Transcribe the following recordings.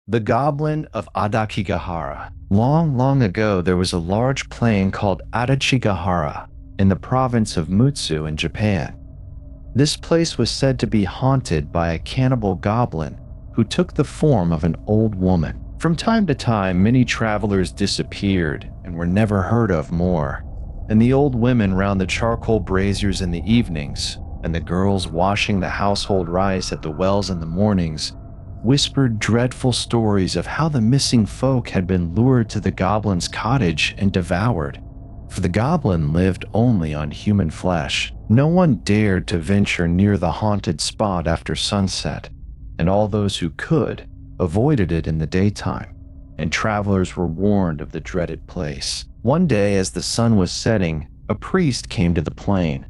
The Goblin of Adachigahara. Long, long ago, there was a large plain called Adachigahara in the province of Mutsu in Japan. This place was said to be haunted by a cannibal goblin who took the form of an old woman. From time to time, many travelers disappeared and were never heard of more, and the old women round the charcoal braziers in the evenings, and the girls washing the household rice at the wells in the mornings, whispered dreadful stories of how the missing folk had been lured to the goblin's cottage and devoured. For the goblin lived only on human flesh. No one dared to venture near the haunted spot after sunset, and all those who could avoided it in the daytime, and travelers were warned of the dreaded place. One day, as the sun was setting, a priest came to the plain.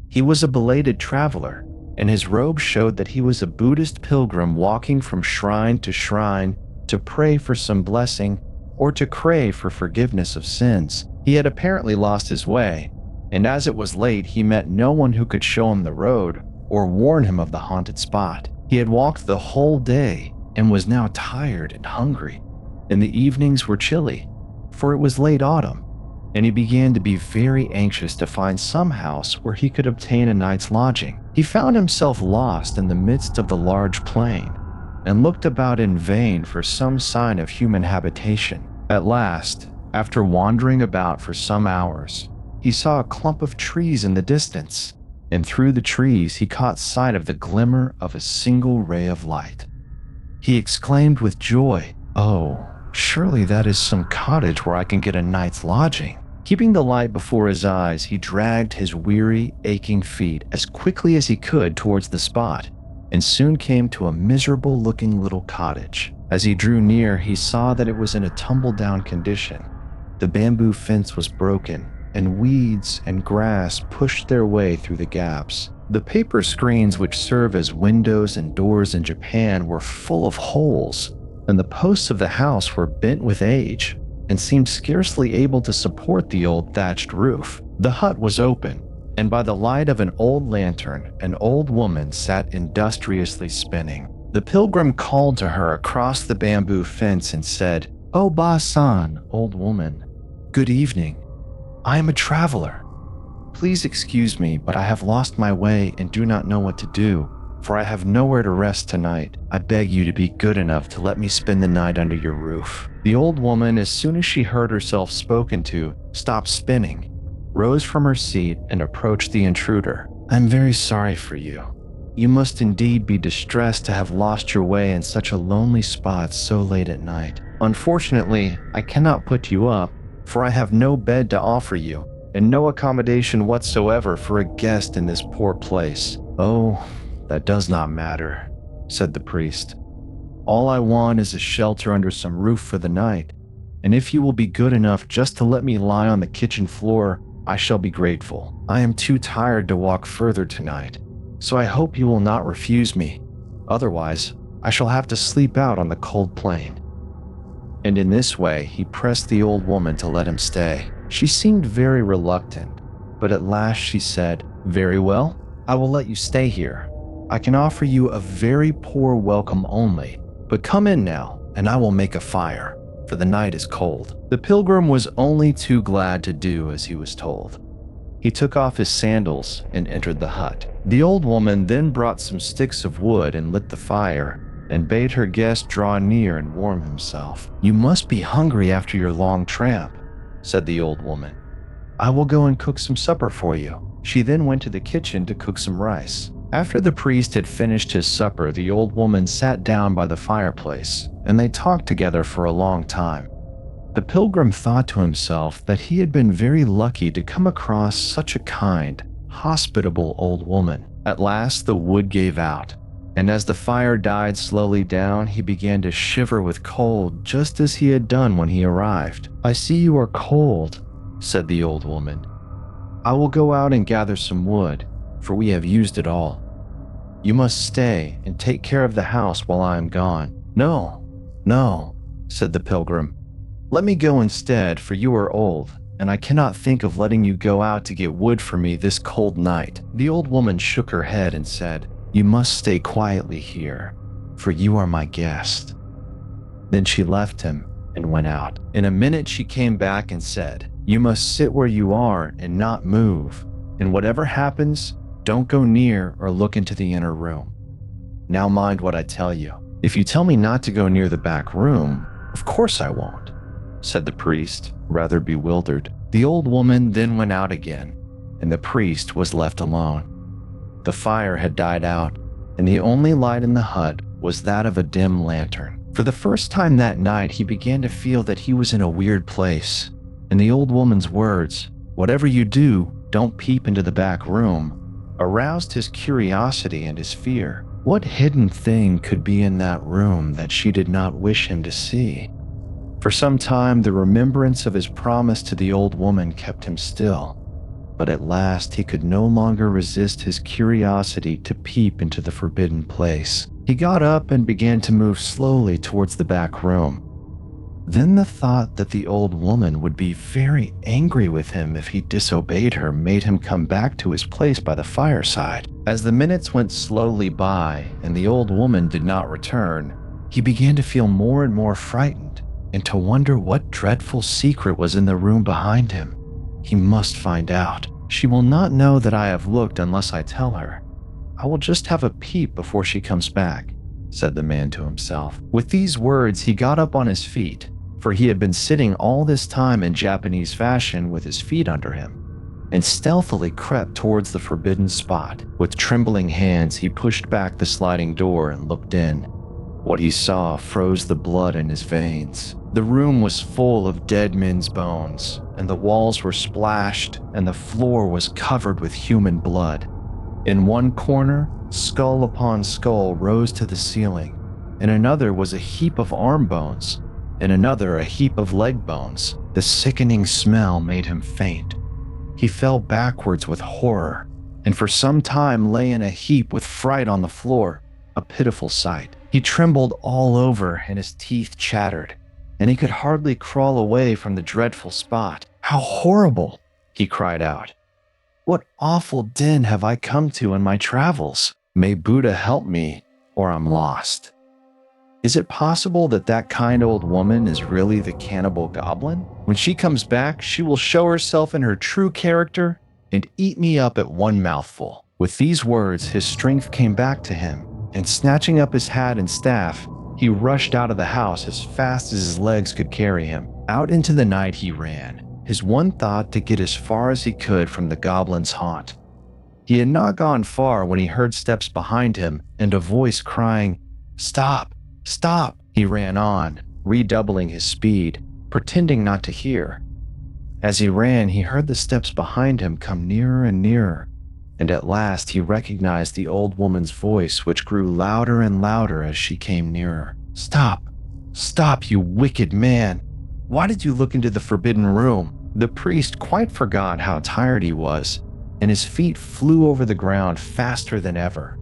He was a belated traveler, and his robe showed that he was a Buddhist pilgrim walking from shrine to shrine to pray for some blessing or to crave for forgiveness of sins. He had apparently lost his way, and as it was late, he met no one who could show him the road or warn him of the haunted spot. He had walked the whole day and was now tired and hungry, and the evenings were chilly, for it was late autumn, and he began to be very anxious to find some house where he could obtain a night's lodging. He found himself lost in the midst of the large plain, and looked about in vain for some sign of human habitation. At last, after wandering about for some hours, he saw a clump of trees in the distance, and through the trees he caught sight of the glimmer of a single ray of light. He exclaimed with joy, "Oh, surely that is some cottage where I can get a night's lodging." Keeping the light before his eyes, he dragged his weary, aching feet as quickly as he could towards the spot, and soon came to a miserable-looking little cottage. As he drew near, he saw that it was in a tumble-down condition. The bamboo fence was broken, and weeds and grass pushed their way through the gaps. The paper screens which serve as windows and doors in Japan were full of holes, and the posts of the house were bent with age and seemed scarcely able to support the old thatched roof. The hut was open, and by the light of an old lantern, an old woman sat industriously spinning. The pilgrim called to her across the bamboo fence and said, "Oh, Ba-san, old woman, good evening. I am a traveler. Please excuse me, but I have lost my way and do not know what to do, for I have nowhere to rest tonight. I beg you to be good enough to let me spend the night under your roof." The old woman, as soon as she heard herself spoken to, stopped spinning, rose from her seat, and approached the intruder. "I'm very sorry for you. You must indeed be distressed to have lost your way in such a lonely spot so late at night. Unfortunately, I cannot put you up, for I have no bed to offer you, and no accommodation whatsoever for a guest in this poor place." "Oh, that does not matter," said the priest. "All I want is a shelter under some roof for the night, and if you will be good enough just to let me lie on the kitchen floor, I shall be grateful. I am too tired to walk further tonight, so I hope you will not refuse me. Otherwise, I shall have to sleep out on the cold plain." And in this way, he pressed the old woman to let him stay. She seemed very reluctant, but at last she said, "Very well, I will let you stay here. I can offer you a very poor welcome only, but come in now, and I will make a fire, for the night is cold." The pilgrim was only too glad to do as he was told. He took off his sandals and entered the hut. The old woman then brought some sticks of wood and lit the fire, and bade her guest draw near and warm himself. "You must be hungry after your long tramp," said the old woman. "I will go and cook some supper for you." She then went to the kitchen to cook some rice. After the priest had finished his supper, the old woman sat down by the fireplace, and they talked together for a long time. The pilgrim thought to himself that he had been very lucky to come across such a kind, hospitable old woman. At last the wood gave out, and as the fire died slowly down, he began to shiver with cold, just as he had done when he arrived. "I see you are cold," said the old woman. "I will go out and gather some wood, for we have used it all. You must stay and take care of the house while I am gone." "No, no," said the pilgrim. "Let me go instead, for you are old, and I cannot think of letting you go out to get wood for me this cold night." The old woman shook her head and said, "You must stay quietly here, for you are my guest." Then she left him and went out. In a minute she came back and said, "You must sit where you are and not move. And whatever happens, don't go near or look into the inner room. Now mind what I tell you. If you tell me not to go near the back room, of course I won't," said the priest, rather bewildered. The old woman then went out again, and the priest was left alone. The fire had died out, and the only light in the hut was that of a dim lantern. For the first time that night, he began to feel that he was in a weird place, and the old woman's words, "Whatever you do, don't peep into the back room," aroused his curiosity and his fear. What hidden thing could be in that room that she did not wish him to see? For some time, the remembrance of his promise to the old woman kept him still, but at last he could no longer resist his curiosity to peep into the forbidden place. He got up and began to move slowly towards the back room. Then the thought that the old woman would be very angry with him if he disobeyed her made him come back to his place by the fireside. As the minutes went slowly by and the old woman did not return, he began to feel more and more frightened and to wonder what dreadful secret was in the room behind him. He must find out. She will not know that I have looked unless I tell her. I will just have a peep before she comes back, said the man to himself. With these words, he got up on his feet, for he had been sitting all this time in Japanese fashion with his feet under him, and stealthily crept towards the forbidden spot. With trembling hands, he pushed back the sliding door and looked in. What he saw froze the blood in his veins. The room was full of dead men's bones, and the walls were splashed, and the floor was covered with human blood. In one corner, skull upon skull rose to the ceiling. In another was a heap of arm bones. In another, a heap of leg bones. The sickening smell made him faint. He fell backwards with horror, and for some time lay in a heap with fright on the floor, a pitiful sight. He trembled all over, and his teeth chattered, and he could hardly crawl away from the dreadful spot. "How horrible!" he cried out. "What awful den have I come to in my travels? May Buddha help me, or I'm lost. Is it possible that that kind old woman is really the cannibal goblin? When she comes back, she will show herself in her true character and eat me up at one mouthful." With these words, his strength came back to him, and snatching up his hat and staff, he rushed out of the house as fast as his legs could carry him. Out into the night he ran, his one thought to get as far as he could from the goblin's haunt. He had not gone far when he heard steps behind him and a voice crying, "Stop! Stop!" He ran on, redoubling his speed, pretending not to hear. As he ran, he heard the steps behind him come nearer and nearer, and at last he recognized the old woman's voice, which grew louder and louder as she came nearer. "Stop! Stop, you wicked man! Why did you look into the forbidden room?" The priest quite forgot how tired he was, and his feet flew over the ground faster than ever.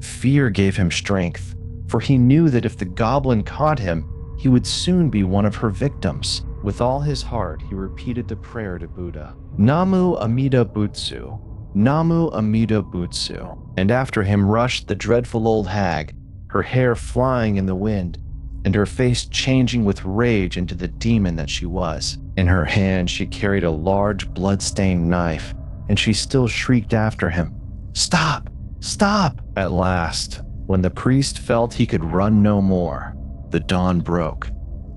Fear gave him strength, for he knew that if the goblin caught him, he would soon be one of her victims. With all his heart, he repeated the prayer to Buddha, "Namu Amida Butsu, Namu Amida Butsu." And after him rushed the dreadful old hag, her hair flying in the wind, and her face changing with rage into the demon that she was. In her hand she carried a large blood-stained knife, and she still shrieked after him, "Stop! Stop!" At last, when the priest felt he could run no more, the dawn broke,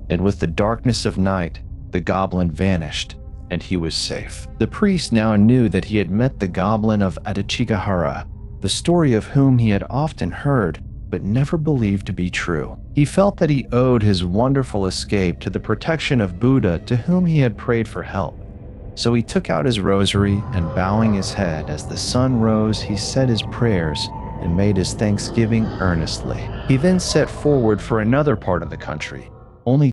and with the darkness of night, the goblin vanished, and he was safe. The priest now knew that he had met the goblin of Adachigahara, the story of whom he had often heard, but never believed to be true. He felt that he owed his wonderful escape to the protection of Buddha, to whom he had prayed for help. So he took out his rosary, and bowing his head as the sun rose, he said his prayers and made his thanksgiving earnestly. He then set forward for another part of the country, only